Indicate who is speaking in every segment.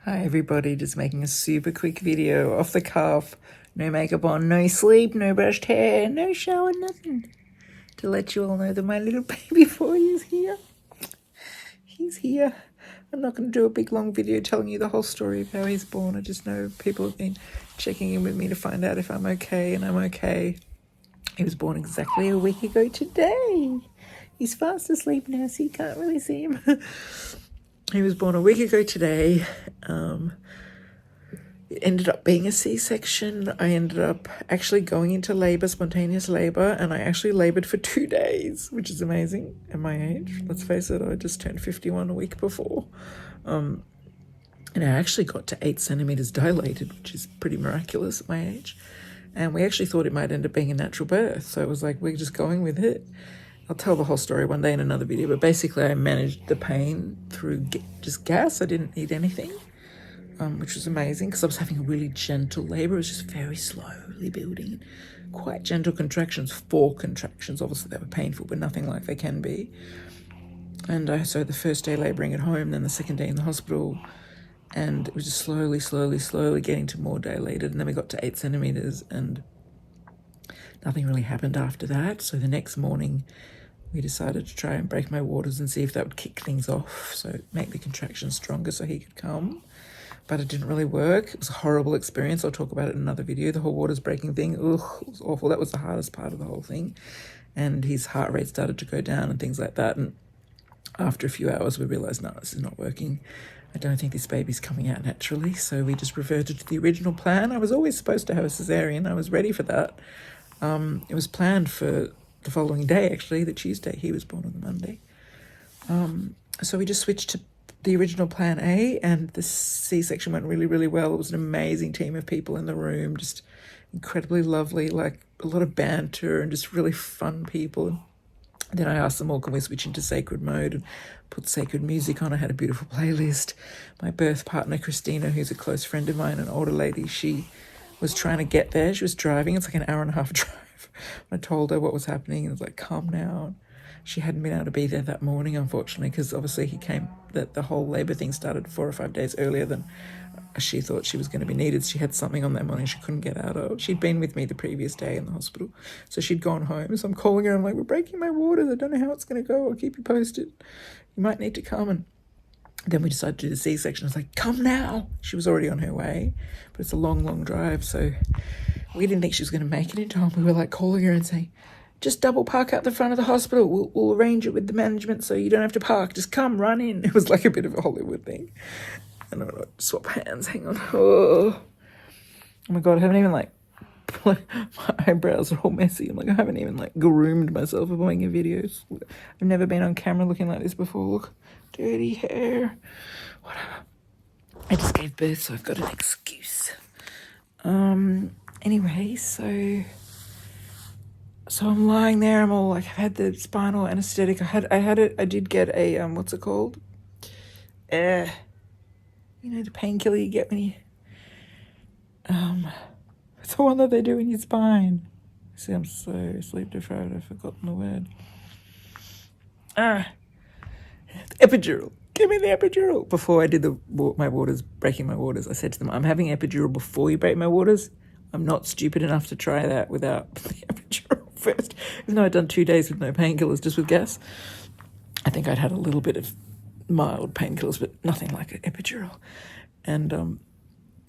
Speaker 1: Hi everybody, just making a super quick video off the cuff. No makeup on, no sleep, no brushed hair, no shower, nothing. To let you all know that my little baby boy is here. He's here. I'm not going to do a big long video telling you the whole story of how he's born. I just know people have been checking in with me to find out if I'm okay, and I'm okay. He was born exactly a week ago today. He's fast asleep now, so you can't really see him. He was born a week ago today. It ended up being a C-section. I ended up actually going into labor, spontaneous labor, and I actually labored for 2 days, which is amazing at my age. Let's face it, I just turned 51 a week before. And I actually got to 8 centimeters dilated, which is pretty miraculous at my age. And we actually thought it might end up being a natural birth. So it was like, we're just going with it. I'll tell the whole story one day in another video, but basically I managed the pain through just gas. I didn't eat anything, which was amazing because I was having a really gentle labor. It was just very slowly building, quite gentle contractions, 4 contractions. Obviously they were painful, but nothing like they can be. And so the first day laboring at home, then the second day in the hospital, and it was just slowly getting to more dilated. And then we got to 8 centimeters and nothing really happened after that. So the next morning we decided to try and break my waters and see if that would kick things off, so make the contractions stronger so he could come. But it didn't really work. It was a horrible experience. I'll talk about it in another video. The whole waters breaking thing, ugh, it was awful. That was the hardest part of the whole thing. And his heart rate started to go down and things like that. And after a few hours, we realized, no, this is not working. I don't think this baby's coming out naturally. So we just reverted to the original plan. I was always supposed to have a cesarean. I was ready for that. It was planned for the following day, actually, the Tuesday. He was born on the Monday. So we just switched to the original plan A, and the C-section went really well. It was an amazing team of people in the room, just incredibly lovely, like a lot of banter and just really fun people. And then I asked them all, can we switch into sacred mode and put sacred music on? I had a beautiful playlist. My birth partner, Christina, who's a close friend of mine, an older lady, she was trying to get there. She was driving. It's like an hour and a half drive. I told her what was happening and I was like, calm down. She hadn't been able to be there that morning, unfortunately, because obviously the whole labour thing started 4 or 5 days earlier than she thought she was going to be needed. She had something on that morning she couldn't get out of. She'd been with me the previous day in the hospital, so she'd gone home. So I'm calling her. I'm like, we're breaking my waters. I don't know how it's going to go. I'll keep you posted. You might need to come. And then we decided to do the C-section. I was like, come now. She was already on her way, but it's a long drive, so we didn't think she was going to make it in time. We were like calling her and saying, just double park out the front of the hospital. We'll arrange it with the management so you don't have to park. Just come, run in. It was like a bit of a Hollywood thing. And I'm going to swap hands. Hang on. Oh my God, I haven't even my eyebrows are all messy. I'm like, I haven't even groomed myself for making videos. I've never been on camera looking like this before. Look, dirty hair. Whatever. I just gave birth, so I've got an excuse. Anyway, so I'm lying there. I'm all like, I've had the spinal anesthetic. I did get a what's it called? The painkiller you get when you it's the one that they do in your spine. See, I'm so sleep deprived, I've forgotten the word. The epidural. Give me the epidural. Before I did breaking my waters, I said to them, I'm having epidural before you break my waters. I'm not stupid enough to try that without the epidural first. Even though I'd done 2 days with no painkillers, just with gas. I think I'd had a little bit of mild painkillers, but nothing like an epidural. And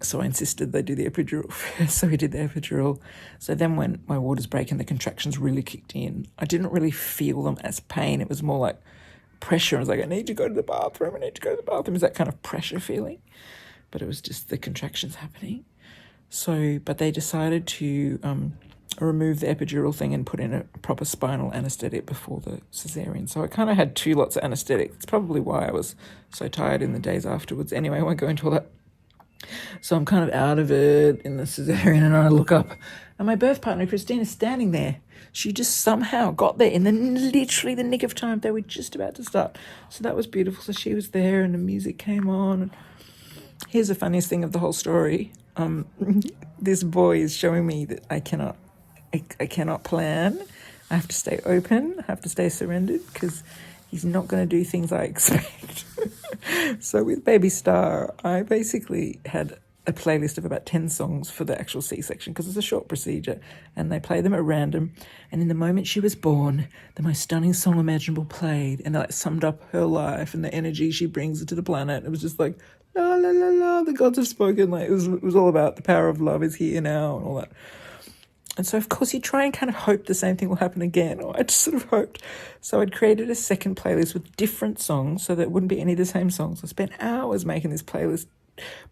Speaker 1: so I insisted they do the epidural first. So we did the epidural. So then when my waters break and the contractions really kicked in, I didn't really feel them as pain. It was more like pressure. I was like, I need to go to the bathroom. It was that kind of pressure feeling. But it was just the contractions happening. So, but they decided to remove the epidural thing and put in a proper spinal anaesthetic before the cesarean. So I kind of had 2 lots of anaesthetic. It's probably why I was so tired in the days afterwards. Anyway, I won't go into all that. So I'm kind of out of it in the cesarean, and I look up and my birth partner, Christine, is standing there. She just somehow got there in literally the nick of time. They were just about to start. So that was beautiful. So she was there and the music came on. Here's the funniest thing of the whole story. This boy is showing me that I cannot plan. I have to stay open. I have to stay surrendered because he's not going to do things I expect. So with Baby Star, I basically had a playlist of about 10 songs for the actual C-section because it's a short procedure and they play them at random. And in the moment she was born, the most stunning song imaginable played and that summed up her life and the energy she brings into the planet. It was just like, la, la, la, la, the gods have spoken. Like it was all about the power of love is here now and all that. And so, of course, you try and kind of hope the same thing will happen again. Or I just sort of hoped. So I'd created a second playlist with different songs so that it wouldn't be any of the same songs. I spent hours making this playlist,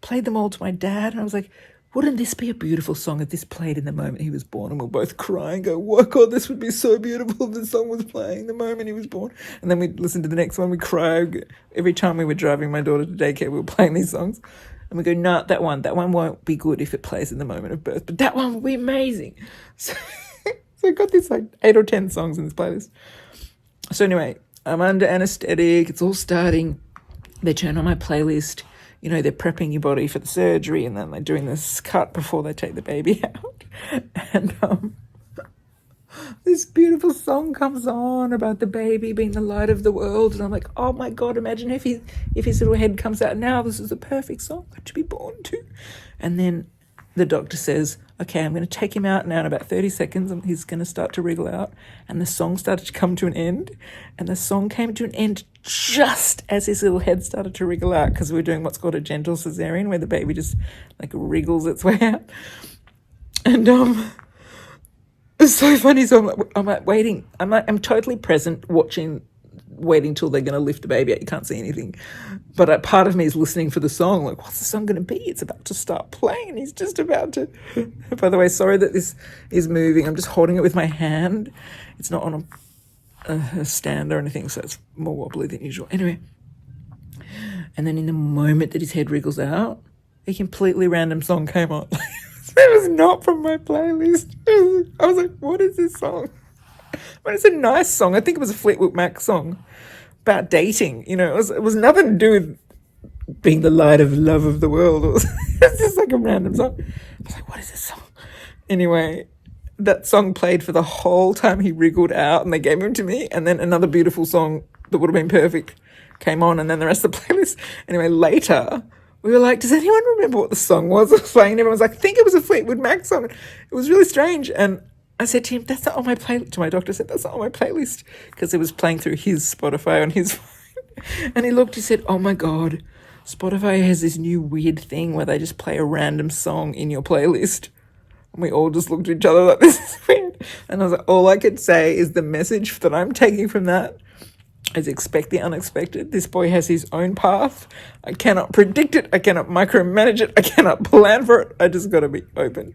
Speaker 1: played them all to my dad, and I was like, wouldn't this be a beautiful song if this played in the moment he was born? And we'll both cry and go, oh, God, this would be so beautiful if this song was playing the moment he was born. And then we'd listen to the next one, we'd cry. Every time we were driving my daughter to daycare, we were playing these songs. And we go, no, that one won't be good if it plays in the moment of birth, but that one will be amazing. So I got this like 8 or 10 songs in this playlist. So anyway, I'm under anesthetic. It's all starting. They turn on my playlist. You know, they're prepping your body for the surgery and then they're doing this cut before they take the baby out. And this beautiful song comes on about the baby being the light of the world. And I'm like, oh my God, imagine if his little head comes out now. This is the perfect song to be born to. And then the doctor says, okay, I'm going to take him out now in about 30 seconds and he's going to start to wriggle out. And the song started to come to an end. And the song came to an end just as his little head started to wriggle out because we were doing what's called a gentle cesarean where the baby just like wriggles its way out. And it's so funny. So I'm like waiting. I'm totally present waiting till they're going to lift the baby out. You can't see anything. But part of me is listening for the song. Like, what's the song going to be? It's about to start playing. He's just about to. By the way, sorry that this is moving. I'm just holding it with my hand. It's not on a stand or anything, so it's more wobbly than usual. Anyway. And then in the moment that his head wriggles out, a completely random song came on. It was not from my playlist. I was like, what is this song? But it's a nice song. I think it was a Fleetwood Mac song about dating. You know, it was nothing to do with being the light of love of the world. It's just like a random song. I was like, what is this song? Anyway, that song played for the whole time he wriggled out and they gave him to me. And then another beautiful song that would have been perfect came on and then the rest of the playlist. Anyway, later we were like, does anyone remember what the song was playing? And everyone was like, I think it was a Fleetwood Mac song. It was really strange. And I said to him, that's not on my playlist. To my doctor, I said, that's not on my playlist because it was playing through his Spotify on his phone. And he looked, he said, oh my God, Spotify has this new weird thing where they just play a random song in your playlist. And we all just looked at each other like, this is weird. And I was like, all I could say is the message that I'm taking from that is expect the unexpected. This boy has his own path. I cannot predict it. I cannot micromanage it. I cannot plan for it. I just got to be open.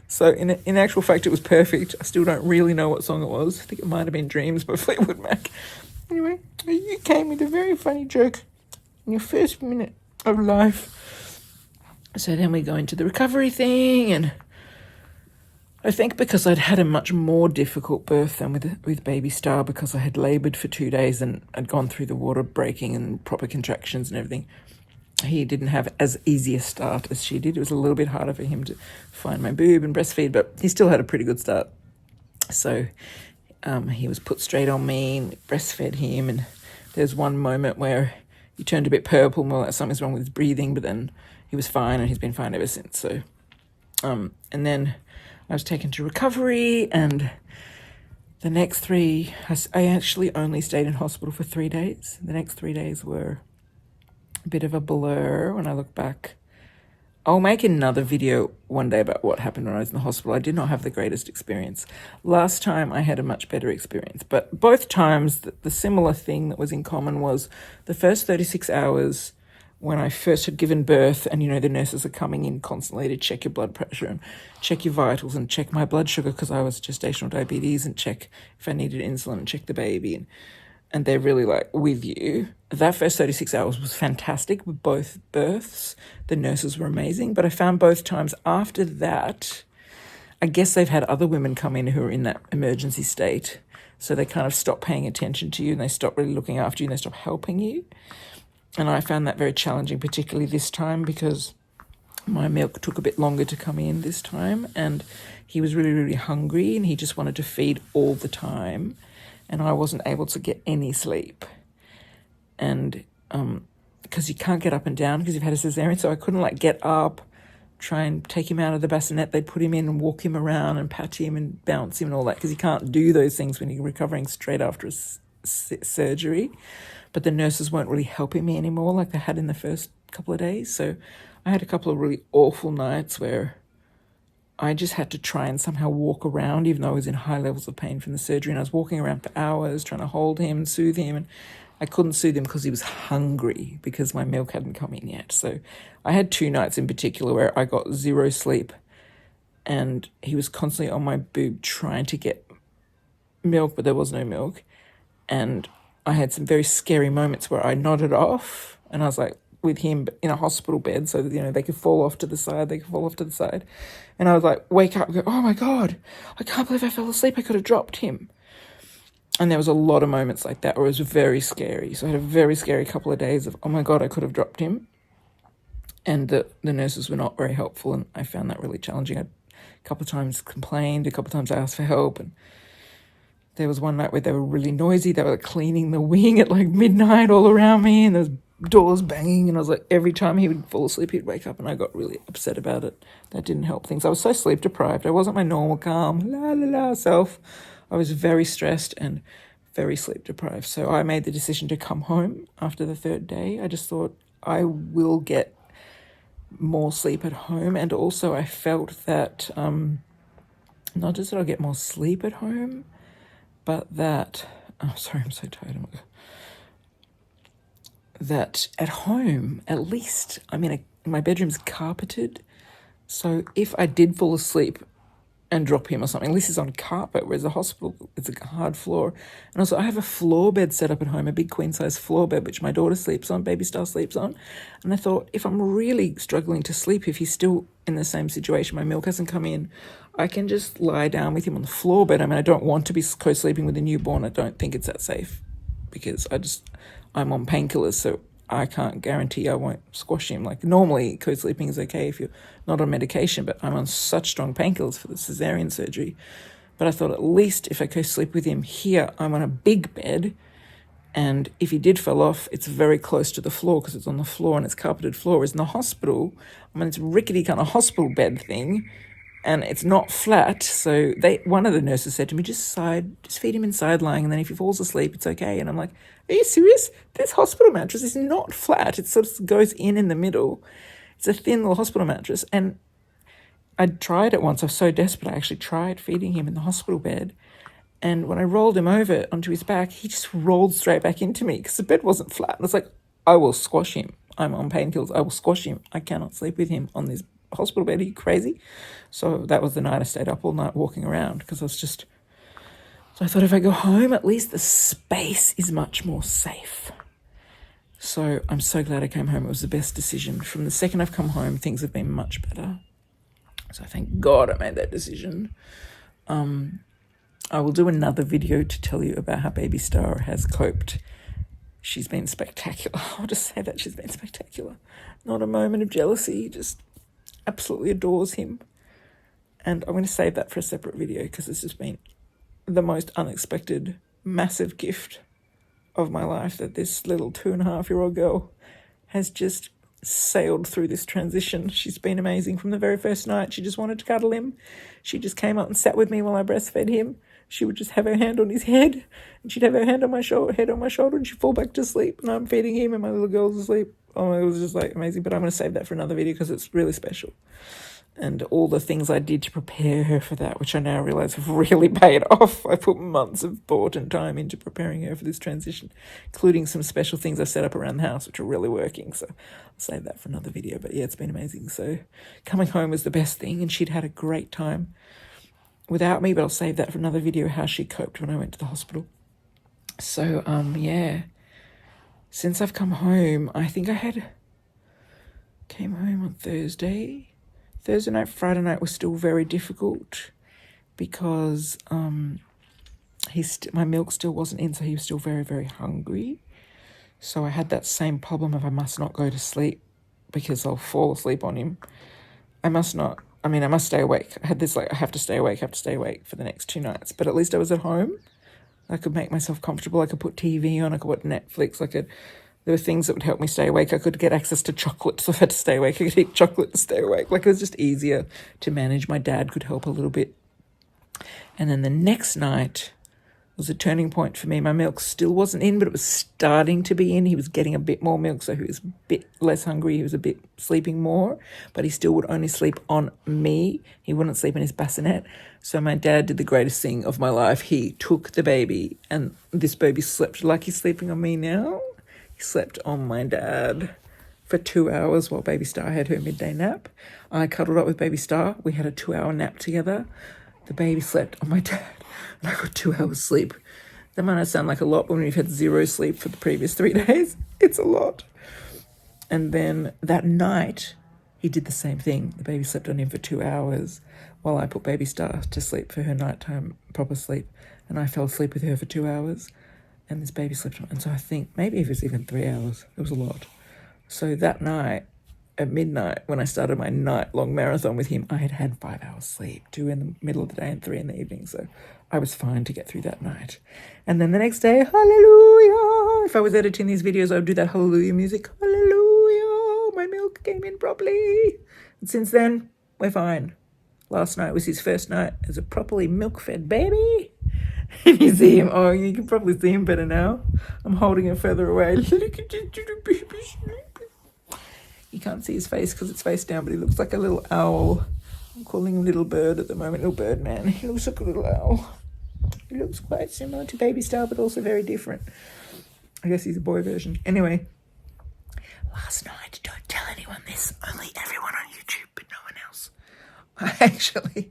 Speaker 1: So in actual fact, it was perfect. I still don't really know what song it was. I think it might have been Dreams by Fleetwood Mac. Anyway, you came with a very funny joke in your first minute of life. So then we go into the recovery thing, and I think because I'd had a much more difficult birth than with Baby Star, because I had laboured for 2 days and I'd gone through the water breaking and proper contractions and everything, he didn't have as easy a start as she did. It was a little bit harder for him to find my boob and breastfeed, but he still had a pretty good start. So he was put straight on me and breastfed him, and there's one moment where he turned a bit purple, more like something's wrong with his breathing, but then he was fine and he's been fine ever since. So, and then I was taken to recovery, and the next 3, I actually only stayed in hospital for 3 days. The next 3 days were a bit of a blur when I look back. I'll make another video one day about what happened when I was in the hospital. I did not have the greatest experience. Last time I had a much better experience, but both times the similar thing that was in common was the first 36 hours when I first had given birth, and, you know, the nurses are coming in constantly to check your blood pressure and check your vitals and check my blood sugar because I was gestational diabetes, and check if I needed insulin and check the baby. And they're really like with you. That first 36 hours was fantastic with both births. The nurses were amazing. But I found both times after that, I guess they've had other women come in who are in that emergency state. So they kind of stop paying attention to you and they stop really looking after you and they stop helping you. And I found that very challenging, particularly this time, because my milk took a bit longer to come in this time, and he was really, really hungry and he just wanted to feed all the time, and I wasn't able to get any sleep. And because you can't get up and down because you've had a cesarean. So I couldn't like get up, try and take him out of the bassinet. They'd put him in and walk him around and pat him and bounce him and all that, because you can't do those things when you're recovering straight after a surgery. But the nurses weren't really helping me anymore like they had in the first couple of days. So I had a couple of really awful nights where I just had to try and somehow walk around, even though I was in high levels of pain from the surgery. And I was walking around for hours trying to hold him and soothe him. And I couldn't soothe him because he was hungry, because my milk hadn't come in yet. So I had 2 nights in particular where I got 0 sleep, and he was constantly on my boob trying to get milk, but there was no milk. And I had some very scary moments where I nodded off, and I was like with him in a hospital bed, so that, you know, they could fall off to the side, and I was like, wake up, go, oh my God, I can't believe I fell asleep, I could have dropped him. And there was a lot of moments like that where it was very scary. So I had a very scary couple of days of, oh my God, I could have dropped him. And the nurses were not very helpful, and I found that really challenging. I a couple of times complained, a couple of times I asked for help, and there was one night where they were really noisy. They were cleaning the wing at like midnight all around me, and there was doors banging, and I was like, every time he would fall asleep, he'd wake up, and I got really upset about it. That didn't help things. I was so sleep deprived. I wasn't my normal calm, la la la self. I was very stressed and very sleep deprived. So I made the decision to come home after the 3rd day. I just thought I will get more sleep at home. And also I felt that not just that I'll get more sleep at home, but that, oh, sorry, I'm so tired. That at home, at least, I mean, my bedroom's carpeted. So if I did fall asleep and drop him or something, at least he's on carpet, whereas the hospital, it's a hard floor. And also I have a floor bed set up at home, a big queen size floor bed, which my daughter sleeps on, baby Star sleeps on. And I thought, if I'm really struggling to sleep, if he's still in the same situation, my milk hasn't come in, I can just lie down with him on the floor bed. I mean, I don't want to be co-sleeping with a newborn. I don't think it's that safe, because I'm on painkillers, so I can't guarantee I won't squash him. Like, normally co-sleeping is okay if you're not on medication, but I'm on such strong painkillers for the cesarean surgery. But I thought, at least if I co-sleep with him here, I'm on a big bed, and if he did fall off, it's very close to the floor because it's on the floor and it's carpeted floor. Whereas in the hospital, I mean, it's a rickety kind of hospital bed thing, and it's not flat. So one of the nurses said to me, just feed him inside lying, and then if he falls asleep, it's okay. And I'm like, are you serious? This hospital mattress is not flat. It sort of goes in the middle. It's a thin little hospital mattress. And I tried it once. I was so desperate. I actually tried feeding him in the hospital bed. And when I rolled him over onto his back, he just rolled straight back into me because the bed wasn't flat. And it's like, I will squash him. I'm on painkillers. I will squash him. I cannot sleep with him on this hospital bed. Are you crazy? So that was the night I stayed up all night walking around, because so I thought, if I go home, at least the space is much more safe. So I'm so glad I came home. It was the best decision. From the second I've come home, things have been much better. So thank God I made that decision. I will do another video to tell you about how baby Star has coped. She's been spectacular. I'll just say that she's been spectacular. Not a moment of jealousy, just absolutely adores him. And I'm going to save that for a separate video, because it's just been the most unexpected, massive gift of my life, that this little 2.5-year-old girl has just sailed through this transition. She's been amazing from the very first night. She just wanted to cuddle him. She just came up and sat with me while I breastfed him. She would just have her hand on his head, and she'd have her hand on my head on my shoulder, and she'd fall back to sleep, and I'm feeding him and my little girl's asleep. Oh, it was just like amazing. But I'm going to save that for another video because it's really special. And all the things I did to prepare her for that, which I now realise have really paid off. I put months of thought and time into preparing her for this transition, including some special things I set up around the house, which are really working. So I'll save that for another video. But yeah, it's been amazing. So coming home was the best thing, and she'd had a great time without me, but I'll save that for another video, how she coped when I went to the hospital. So, yeah, since I've come home, I think came home on Thursday night. Friday night was still very difficult because my milk still wasn't in, so he was still very, very hungry. So I had that same problem of I must not go to sleep because I'll fall asleep on him. I must stay awake. I had this, I have to stay awake for the next 2 nights. But at least I was at home. I could make myself comfortable. I could put TV on. I could watch Netflix. I could There were things that would help me stay awake. I could get access to chocolate, so if I had to stay awake, I could eat chocolate and stay awake. Like, it was just easier to manage. My dad could help a little bit. And then the next night was a turning point for me. My milk still wasn't in, but it was starting to be in. He was getting a bit more milk, so he was a bit less hungry. He was a bit sleeping more, but he still would only sleep on me. He wouldn't sleep in his bassinet. So my dad did the greatest thing of my life. He took the baby, and this baby slept like he's sleeping on me now. He slept on my dad for 2 hours while baby Star had her midday nap. I cuddled up with baby Star. We had a 2-hour nap together. The baby slept on my dad, and I got 2 hours sleep. That might not sound like a lot, but when we've had 0 sleep for the previous 3 days, it's a lot. And then that night, he did the same thing. The baby slept on him for 2 hours while I put baby Star to sleep for her nighttime proper sleep. And I fell asleep with her for 2 hours, and this baby slept on. And so I think maybe it was even 3 hours. It was a lot. So that night, at midnight, when I started my night-long marathon with him, I had had 5 hours sleep, 2 in the middle of the day and 3 in the evening. So I was fine to get through that night. And then the next day, hallelujah. If I was editing these videos, I would do that hallelujah music. Hallelujah. My milk came in properly. And since then, we're fine. Last night was his first night as a properly milk-fed baby. And you see him. Oh, you can probably see him better now. I'm holding him further away. Look at this little baby sleeping. You can't see his face because it's face down, but he looks like a little owl. I'm calling him Little Bird at the moment, Little Bird Man. He looks like a little owl. He looks quite similar to Baby Star, but also very different. I guess he's a boy version. Anyway, last night, don't tell anyone this, only everyone on YouTube, but no one else. I actually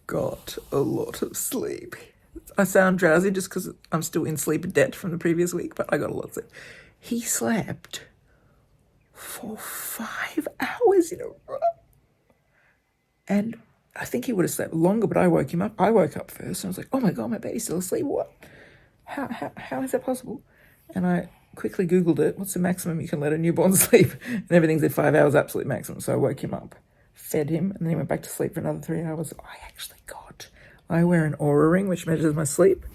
Speaker 1: got a lot of sleep. I sound drowsy just because I'm still in sleep debt from the previous week, but I got a lot of sleep. He slept for 5 hours in a row. And I think he would have slept longer, but I woke him up. I woke up first, and I was like, oh my God, my baby's still asleep. What? How is that possible? And I quickly Googled it. What's the maximum you can let a newborn sleep? And everything said 5 hours, absolute maximum. So I woke him up, fed him, and then he went back to sleep for another 3 hours. I wear an Aura ring, which measures my sleep.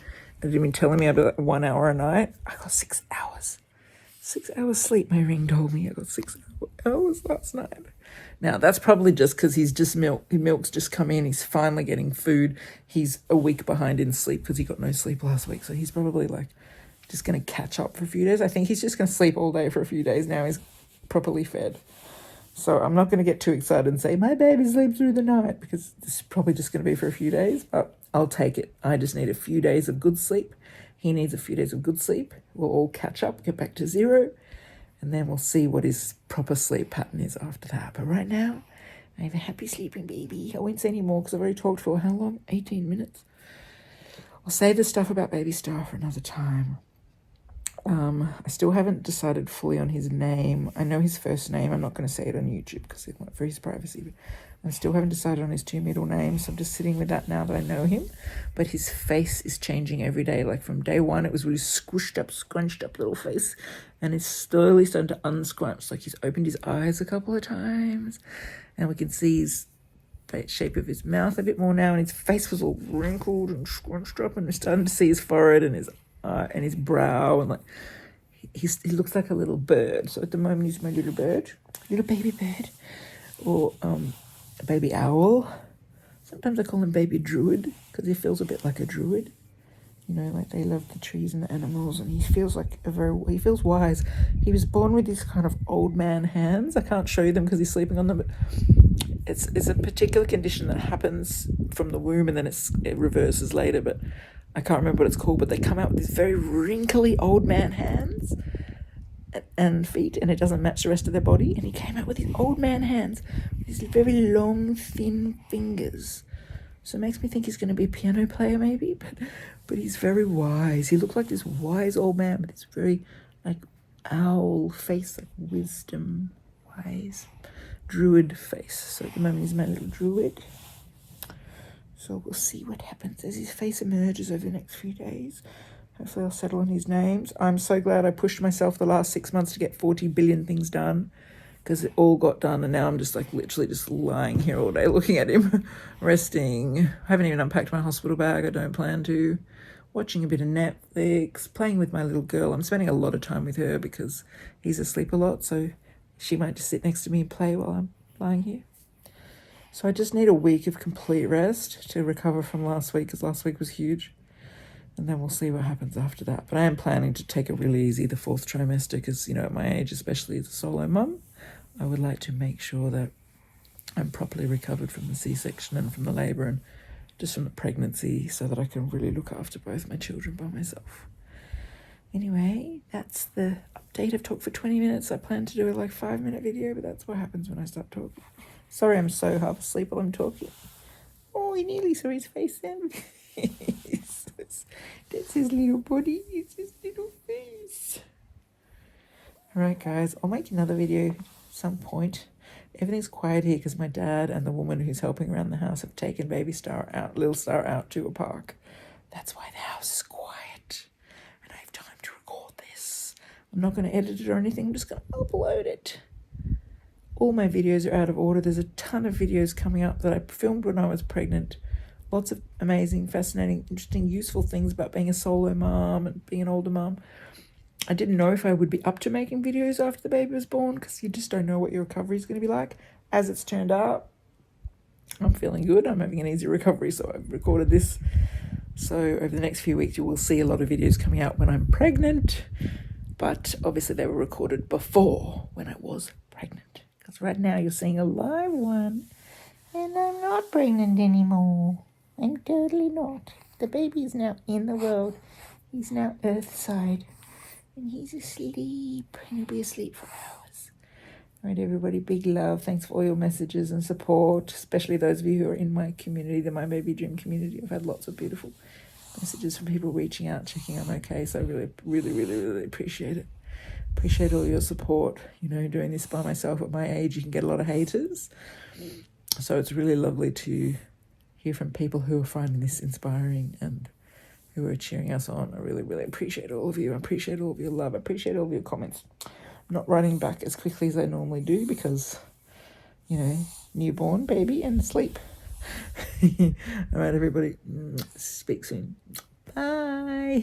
Speaker 1: It had been telling me about 1 hour a night. I got 6 hours. 6 hours sleep, my ring told me. I got 6 hours last night. Now, that's probably just because he's just milk's just come in. He's finally getting food. He's a week behind in sleep because he got no sleep last week. So he's probably like just going to catch up for a few days. I think he's just going to sleep all day for a few days now. He's properly fed. So I'm not going to get too excited and say, my baby sleeps through the night, because this is probably just going to be for a few days, but I'll take it. I just need a few days of good sleep. He needs a few days of good sleep. We'll all catch up, get back to 0, and then we'll see what his proper sleep pattern is after that. But right now, I have a happy sleeping baby. I won't say any more because I've already talked for how long? 18 minutes. I'll save the stuff about Baby Star for another time. I still haven't decided fully on his name. I know his first name. I'm not going to say it on YouTube because it's not for his privacy. But I still haven't decided on his 2 middle names. So I'm just sitting with that now that I know him. But his face is changing every day. Like from day one, it was really squished up, scrunched up little face. And it's slowly starting to unscrunch. Like he's opened his eyes a couple of times. And we can see his shape of his mouth a bit more now. And his face was all wrinkled and scrunched up. And we're starting to see his forehead and his brow, and like he looks like a little bird. So at the moment he's my little bird, little baby bird, or a baby owl. Sometimes I call him baby druid because he feels a bit like a druid. You know, like they love the trees and the animals, and he feels like he feels wise. He was born with these kind of old man hands. I can't show you them because he's sleeping on them, but it's a particular condition that happens from the womb and then it reverses later, but I can't remember what it's called, but they come out with these very wrinkly old man hands and feet, and it doesn't match the rest of their body. And he came out with these old man hands with these very long, thin fingers. So it makes me think he's going to be a piano player maybe, but he's very wise. He looked like this wise old man with this very like owl face, like wisdom, wise, druid face. So at the moment he's my little druid. So we'll see what happens as his face emerges over the next few days. Hopefully I'll settle on his names. I'm so glad I pushed myself the last 6 months to get 40 billion things done, because it all got done, and now I'm just like literally just lying here all day looking at him, resting. I haven't even unpacked my hospital bag. I don't plan to. watching a bit of Netflix, playing with my little girl. I'm spending a lot of time with her because he's asleep a lot, so she might just sit next to me and play while I'm lying here. So I just need a week of complete rest to recover from last week, because last week was huge. And then we'll see what happens after that. But I am planning to take it really easy the 4th trimester because, you know, at my age, especially as a solo mum, I would like to make sure that I'm properly recovered from the C-section and from the labour and just from the pregnancy, so that I can really look after both my children by myself. Anyway, that's the update. I've talked for 20 minutes. I plan to do a 5-minute video, but that's what happens when I start talking. Sorry, I'm so half asleep while I'm talking. Oh, you nearly saw his face then. That's his little body. It's his little face. Alright guys, I'll make another video at some point. Everything's quiet here because my dad and the woman who's helping around the house have taken little Star out to a park. That's why the house is quiet. And I have time to record this. I'm not going to edit it or anything. I'm just going to upload it. All my videos are out of order. There's a ton of videos coming up that I filmed when I was pregnant. Lots of amazing, fascinating, interesting, useful things about being a solo mom and being an older mom. I didn't know if I would be up to making videos after the baby was born because you just don't know what your recovery is going to be like. As it's turned out, I'm feeling good. I'm having an easy recovery, so I've recorded this. So over the next few weeks, you will see a lot of videos coming out when I'm pregnant. But obviously they were recorded before when I was pregnant. Because right now you're seeing a live one. And I'm not pregnant anymore. I'm totally not. The baby is now in the world. He's now earthside. And he's asleep. And he'll be asleep for hours. All right, everybody, big love. Thanks for all your messages and support, especially those of you who are in my community, the My Baby Dream community. I've had lots of beautiful messages from people reaching out, checking I'm okay. So I really, really, really, really appreciate it. Appreciate all your support. You know, doing this by myself at my age, you can get a lot of haters. So it's really lovely to hear from people who are finding this inspiring and who are cheering us on. I really, really appreciate all of you. I appreciate all of your love. I appreciate all of your comments. I'm not writing back as quickly as I normally do because, you know, newborn, baby, and sleep. All right, everybody. Speak soon. Bye.